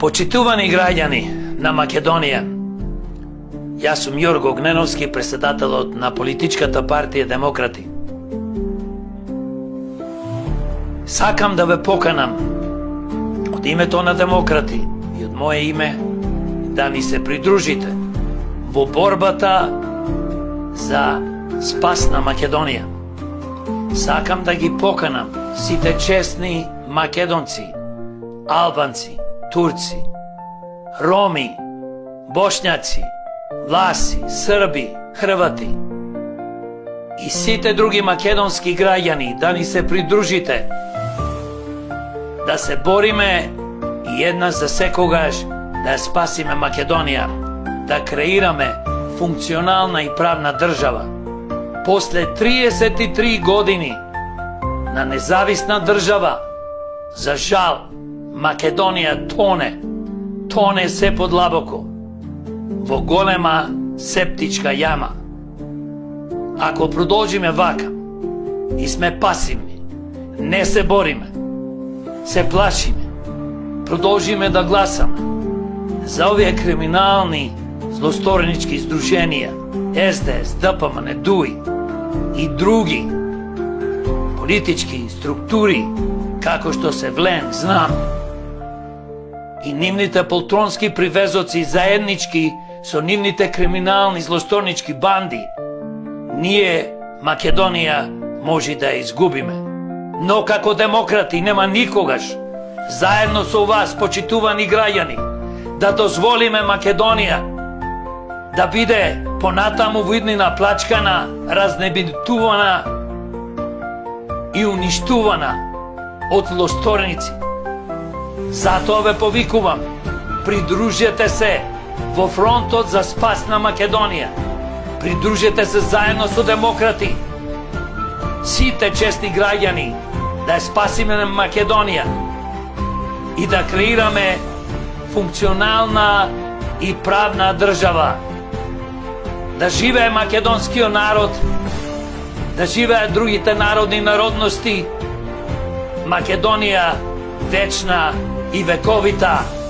Почитувани граѓани на Македонија, јас сум Јорго Огненовски, председателот на политичката партија Демократи. Сакам да ве поканам од името на Демократи и од моje име да ни се придружите во борбата за спас на Македонија. Сакам да ги поканам сите честни македонци, албанци, турци, роми, бошњаци, власи, срби, хрвати и сите други македонски граѓани да ни се придружите, да се бориме и еднаш за секогаш да ја спасиме Македонија, да креираме функционална и правна држава. После 33 години на независна држава, за жал, Македонија тоне се подлабоко во голема септичка јама. Ако продолжиме вака и сме пасивни, не се бориме, се плашиме, продолжиме да гласаме за овие криминални злосторнички здруженија, СДС, ДПМН, ДУИ и други политички структури, како што се ВЛЕН, ЗНАМ, и нивните полтронски привезоци заеднички со нивните криминални злосторнички банди, ние Македонија може да ја изгубиме. Но како демократи нема никогаш, заедно со вас, почитувани граѓани, да дозволиме Македонија да биде понатаму виднина плачкана, разнебитувана и уништувана од злосторници. Затоа ве повикувам, придружете се во фронтот за спас на Македонија. Придружете се заедно со демократи, сите честни граѓани, да ја спасиме на Македонија и да креираме функционална и правна држава. Да живее македонскиот народ, да живеат другите народни народности, Македонија вечна и вековита.